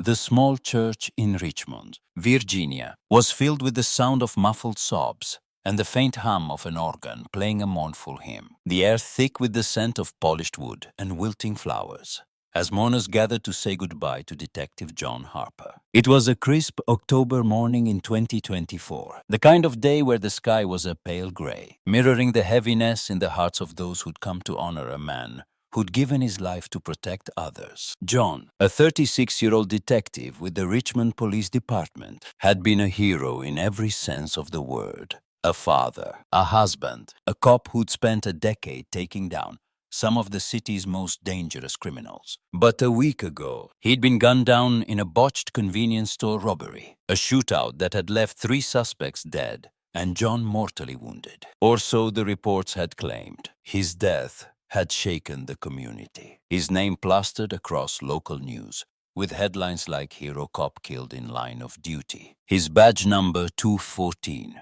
The small church in Richmond, Virginia, was filled with the sound of muffled sobs and the faint hum of an organ playing a mournful hymn, the air thick with the scent of polished wood and wilting flowers, as mourners gathered to say goodbye to Detective John Harper. It was a crisp October morning in 2024, the kind of day where the sky was a pale gray, mirroring the heaviness in the hearts of those who'd come to honor a man who'd given his life to protect others. John, a 36-year-old detective with the Richmond Police Department, had been a hero in every sense of the word. A father, a husband, a cop who'd spent a decade taking down some of the city's most dangerous criminals. But a week ago, he'd been gunned down in a botched convenience store robbery, a shootout that had left 3 suspects dead and John mortally wounded. Or so the reports had claimed. His death had shaken the community, his name plastered across local news, with headlines like "Hero Cop Killed in Line of Duty," his badge number 214,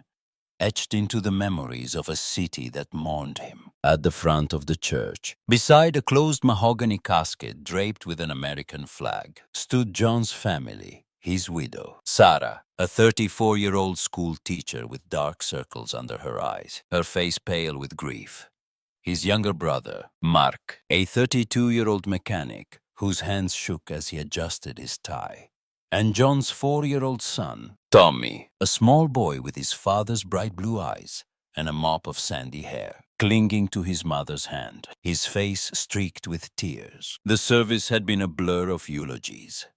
etched into the memories of a city that mourned him. At the front of the church, beside a closed mahogany casket draped with an American flag, stood John's family, his widow, Sarah, a 34-year-old school teacher with dark circles under her eyes, her face pale with grief. His younger brother, Mark, a 32-year-old mechanic whose hands shook as he adjusted his tie. And John's 4-year-old son, Tommy, a small boy with his father's bright blue eyes and a mop of sandy hair, clinging to his mother's hand, his face streaked with tears. The service had been a blur of eulogies.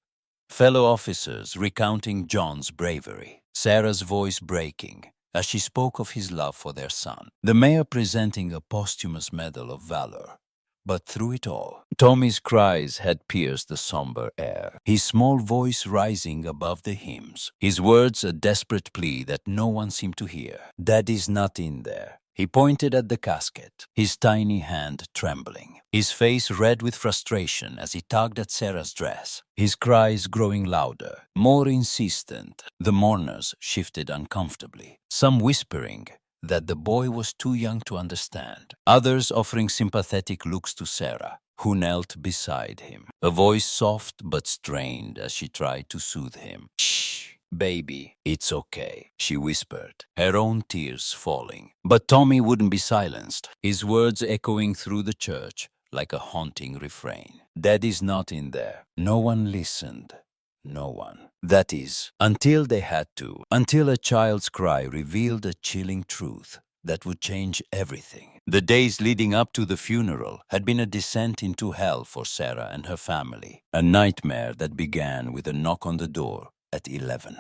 Fellow officers recounting John's bravery, Sarah's voice breaking as she spoke of his love for their son, the mayor presenting a posthumous Medal of Valor. But through it all, Tommy's cries had pierced the somber air, his small voice rising above the hymns, his words a desperate plea that no one seemed to hear. "Daddy's not in there." He pointed at the casket, his tiny hand trembling, his face red with frustration as he tugged at Sarah's dress, his cries growing louder, more insistent. The mourners shifted uncomfortably, some whispering that the boy was too young to understand, others offering sympathetic looks to Sarah, who knelt beside him, a voice soft but strained as she tried to soothe him. "Shh, baby, it's okay," she whispered, her own tears falling. But Tommy wouldn't be silenced, his words echoing through the church like a haunting refrain. "Daddy's not in there." No one listened. No one. That is, until they had to, until a child's cry revealed a chilling truth that would change everything. The days leading up to the funeral had been a descent into hell for Sarah and her family, a nightmare that began with a knock on the door at 11.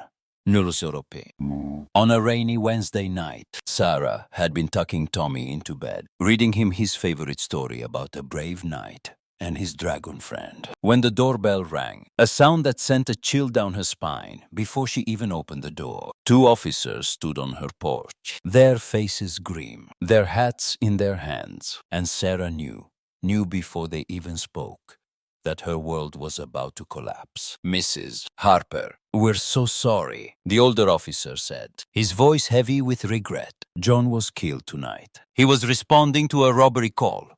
On a rainy Wednesday night, Sarah had been tucking Tommy into bed, reading him his favorite story about a brave knight and his dragon friend, when the doorbell rang, a sound that sent a chill down her spine before she even opened the door. 2 officers stood on her porch, their faces grim, their hats in their hands, and Sarah knew before they even spoke, that her world was about to collapse. "Mrs. Harper, we're so sorry," the older officer said, his voice heavy with regret. "John was killed tonight. He was responding to a robbery call.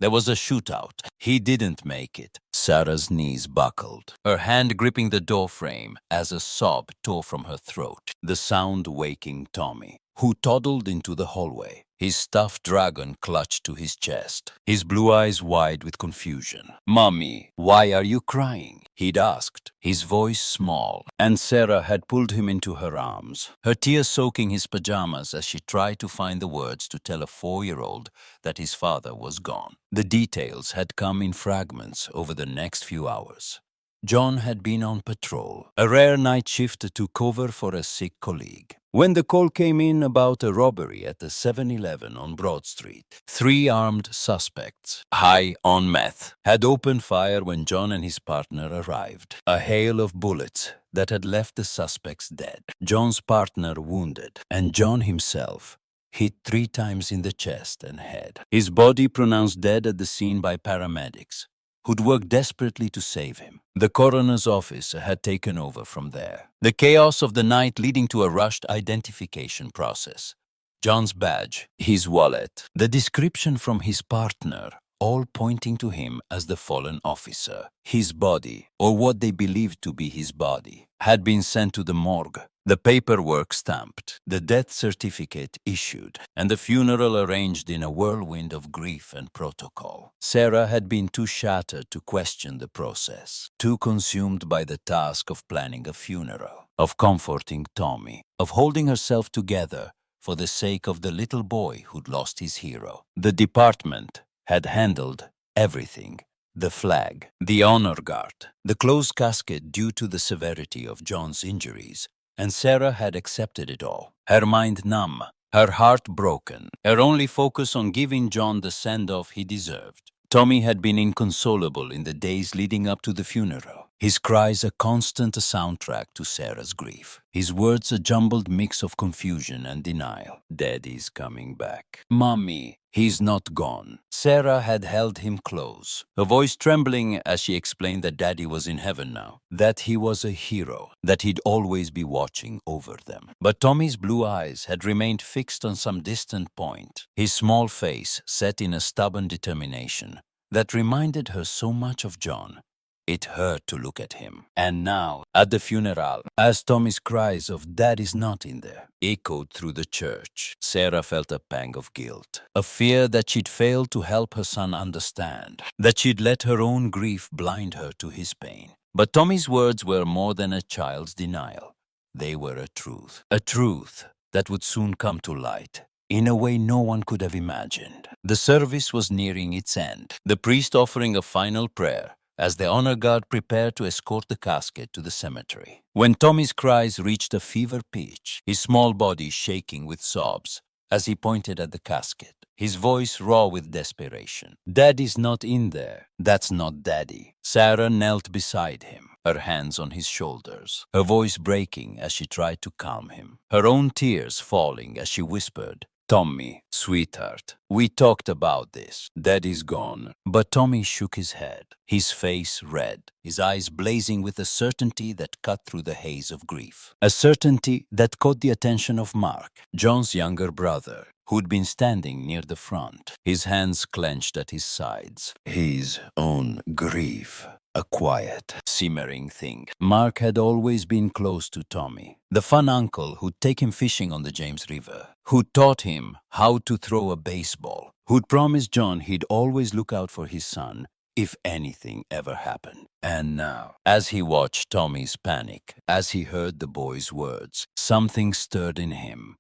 There was a shootout. He didn't make it." Sarah's knees buckled, her hand gripping the door frame as a sob tore from her throat, the sound waking Tommy, who toddled into the hallway, his stuffed dragon clutched to his chest, his blue eyes wide with confusion. "Mommy, why are you crying?" he'd asked, his voice small, and Sarah had pulled him into her arms, her tears soaking his pajamas as she tried to find the words to tell a 4-year-old that his father was gone. The details had come in fragments over the next few hours. John had been on patrol, a rare night shift to cover for a sick colleague, when the call came in about a robbery at the 7-Eleven on Broad Street. 3 armed suspects, high on meth, had opened fire when John and his partner arrived. A hail of bullets that had left the suspects dead, John's partner wounded, and John himself hit 3 times in the chest and head. His body pronounced dead at the scene by paramedics, who'd worked desperately to save him. The coroner's office had taken over from there, the chaos of the night leading to a rushed identification process. John's badge, his wallet, the description from his partner, all pointing to him as the fallen officer. His body, or what they believed to be his body, had been sent to the morgue, the paperwork stamped, the death certificate issued, and the funeral arranged in a whirlwind of grief and protocol. Sarah had been too shattered to question the process, too consumed by the task of planning a funeral, of comforting Tommy, of holding herself together for the sake of the little boy who'd lost his hero. The department had handled everything. The flag, the honor guard, the closed casket due to the severity of John's injuries, and Sarah had accepted it all, her mind numb, her heart broken, her only focus on giving John the send-off he deserved. Tommy had been inconsolable in the days leading up to the funeral, his cries a constant soundtrack to Sarah's grief, his words a jumbled mix of confusion and denial. "Daddy's coming back. Mommy, he's not gone." Sarah had held him close, her voice trembling as she explained that Daddy was in heaven now, that he was a hero, that he'd always be watching over them. But Tommy's blue eyes had remained fixed on some distant point, his small face set in a stubborn determination that reminded her so much of John. It hurt to look at him. And now, at the funeral, as Tommy's cries of "Daddy's not in there" echoed through the church, Sarah felt a pang of guilt, a fear that she'd failed to help her son understand, that she'd let her own grief blind her to his pain. But Tommy's words were more than a child's denial. They were a truth that would soon come to light, in a way no one could have imagined. The service was nearing its end, the priest offering a final prayer, as the honor guard prepared to escort the casket to the cemetery. When Tommy's cries reached a fever pitch, his small body shaking with sobs, as he pointed at the casket, his voice raw with desperation. "Daddy's not in there. That's not Daddy." Sarah knelt beside him, her hands on his shoulders, her voice breaking as she tried to calm him, her own tears falling as she whispered, "Tommy, sweetheart, we talked about this. Daddy's gone." But Tommy shook his head, his face red, his eyes blazing with a certainty that cut through the haze of grief. A certainty that caught the attention of Mark, John's younger brother, who'd been standing near the front, his hands clenched at his sides. His own grief. A quiet, simmering thing. Mark had always been close to Tommy, the fun uncle who'd take him fishing on the James River, who'd taught him how to throw a baseball, who'd promised John he'd always look out for his son if anything ever happened. And now, as he watched Tommy's panic, as he heard the boy's words, something stirred in him.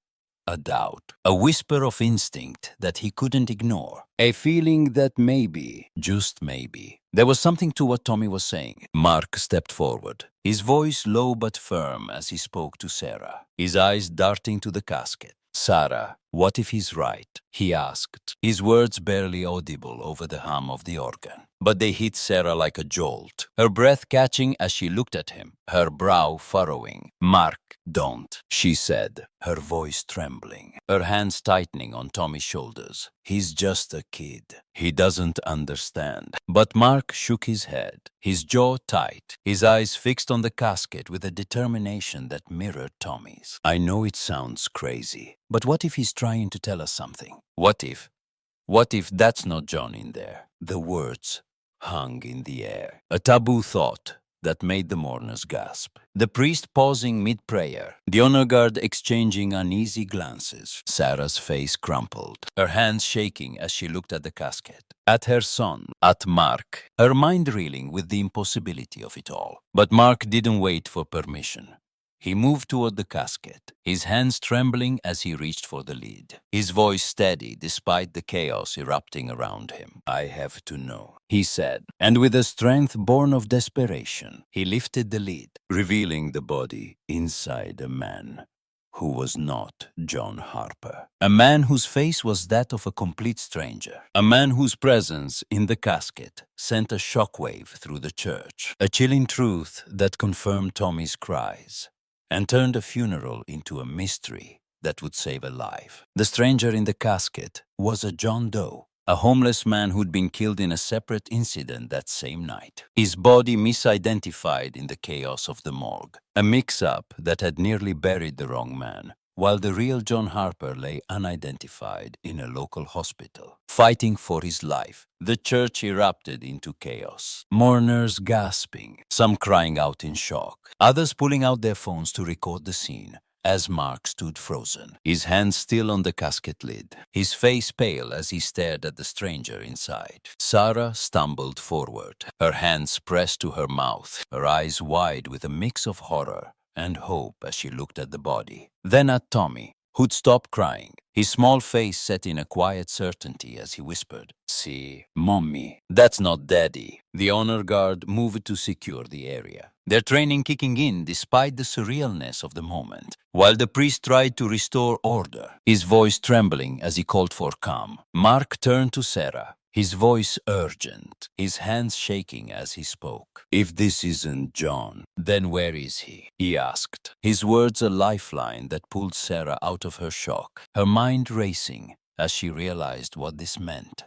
A doubt, a whisper of instinct that he couldn't ignore, a feeling that maybe, just maybe, there was something to what Tommy was saying. Mark stepped forward, his voice low but firm as he spoke to Sarah, his eyes darting to the casket. "Sarah, what if he's right?" he asked, his words barely audible over the hum of the organ. But they hit Sarah like a jolt, her breath catching as she looked at him, her brow furrowing. "Mark, don't," she said, her voice trembling, her hands tightening on Tommy's shoulders. "He's just a kid. He doesn't understand." But Mark shook his head, his jaw tight, his eyes fixed on the casket with a determination that mirrored Tommy's. "I know it sounds crazy, but what if he's trying to tell us something? What if that's not John in there?" The words hung in the air, a taboo thought that made the mourners gasp. The priest pausing mid-prayer, the honor guard exchanging uneasy glances. Sarah's face crumpled, her hands shaking as she looked at the casket, at her son, at Mark, her mind reeling with the impossibility of it all. But Mark didn't wait for permission. He moved toward the casket, his hands trembling as he reached for the lid, his voice steady despite the chaos erupting around him. "I have to know," he said, and with a strength born of desperation, he lifted the lid, revealing the body inside a man who was not John Harper. A man whose face was that of a complete stranger. A man whose presence in the casket sent a shockwave through the church. A chilling truth that confirmed Tommy's cries and turned a funeral into a mystery that would save a life. The stranger in the casket was a John Doe, a homeless man who'd been killed in a separate incident that same night. His body misidentified in the chaos of the morgue. A mix-up that had nearly buried the wrong man, while the real John Harper lay unidentified in a local hospital, fighting for his life. The church erupted into chaos. Mourners gasping, some crying out in shock, others pulling out their phones to record the scene. As Mark stood frozen, his hands still on the casket lid, his face pale as he stared at the stranger inside. Sarah stumbled forward, her hands pressed to her mouth, her eyes wide with a mix of horror and hope as she looked at the body. Then at Tommy, who'd stopped crying, his small face set in a quiet certainty as he whispered, "See, Mommy, that's not Daddy." The honor guard moved to secure the area, their training kicking in despite the surrealness of the moment, while the priest tried to restore order, his voice trembling as he called for calm. Mark turned to Sarah, his voice urgent, his hands shaking as he spoke. "If this isn't John, then where is he?" he asked, his words a lifeline that pulled Sarah out of her shock, her mind racing as she realized what this meant.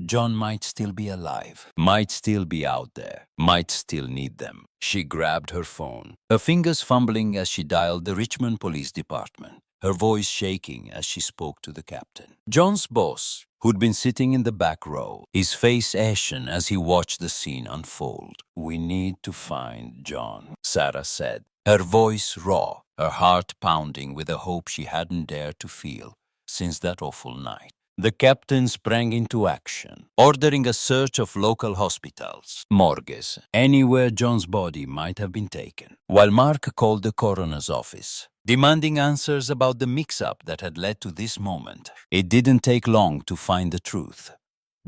John might still be alive, might still be out there, might still need them. She grabbed her phone, her fingers fumbling as she dialed the Richmond Police Department, her voice shaking as she spoke to the captain. John's boss, who'd been sitting in the back row, his face ashen as he watched the scene unfold. "We need to find John," Sarah said, her voice raw, her heart pounding with a hope she hadn't dared to feel since that awful night. The captain sprang into action, ordering a search of local hospitals, morgues, anywhere John's body might have been taken, while Mark called the coroner's office, demanding answers about the mix-up that had led to this moment. It didn't take long to find the truth.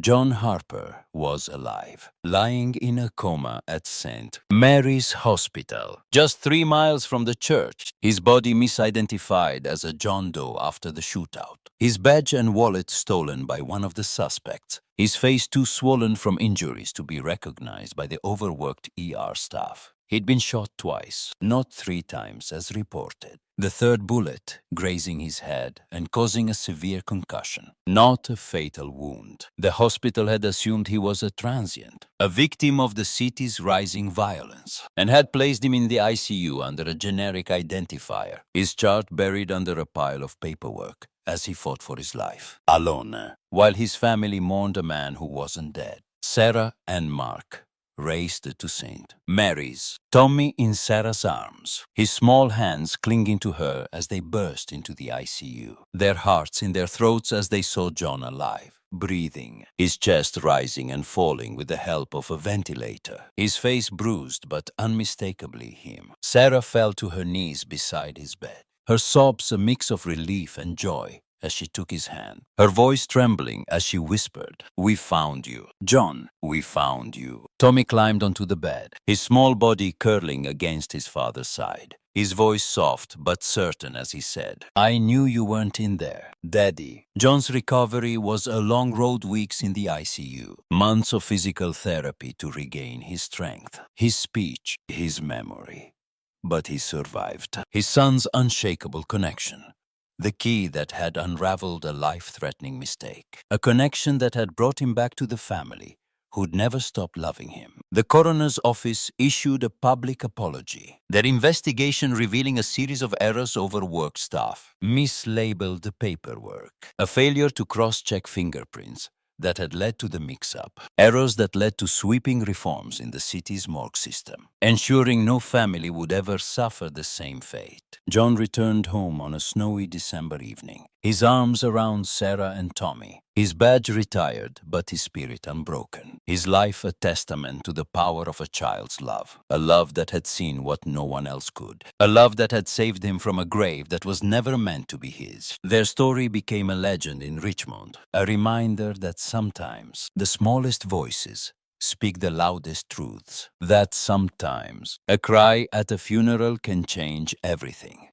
John Harper was alive, lying in a coma at St. Mary's Hospital, just 3 miles from the church, his body misidentified as a John Doe after the shootout, his badge and wallet stolen by one of the suspects, his face too swollen from injuries to be recognized by the overworked ER staff. He'd been shot twice, not 3 times as reported. The third bullet grazing his head and causing a severe concussion, not a fatal wound. The hospital had assumed he was a transient, a victim of the city's rising violence, and had placed him in the ICU under a generic identifier, his chart buried under a pile of paperwork as he fought for his life, alone, while his family mourned a man who wasn't dead. Sarah and Mark raced to St. Mary's, Tommy in Sarah's arms, his small hands clinging to her as they burst into the ICU, their hearts in their throats as they saw John alive, breathing, his chest rising and falling with the help of a ventilator, his face bruised but unmistakably him. Sarah fell to her knees beside his bed, her sobs a mix of relief and joy as she took his hand, her voice trembling as she whispered, "We found you. John, we found you." Tommy climbed onto the bed, his small body curling against his father's side, his voice soft but certain as he said, "I knew you weren't in there, Daddy." John's recovery was a long road, weeks in the ICU, months of physical therapy to regain his strength, his speech, his memory. But he survived. His son's unshakable connection, the key that had unraveled a life-threatening mistake, a connection that had brought him back to the family, who'd never stopped loving him. The coroner's office issued a public apology, their investigation revealing a series of errors: overworked staff, mislabeled paperwork, a failure to cross-check fingerprints that had led to the mix-up, errors that led to sweeping reforms in the city's morgue system, ensuring no family would ever suffer the same fate. John returned home on a snowy December evening, his arms around Sarah and Tommy, his badge retired but his spirit unbroken, his life a testament to the power of a child's love, a love that had seen what no one else could, a love that had saved him from a grave that was never meant to be his. Their story became a legend in Richmond, a reminder that sometimes the smallest voices speak the loudest truths, that sometimes a cry at a funeral can change everything.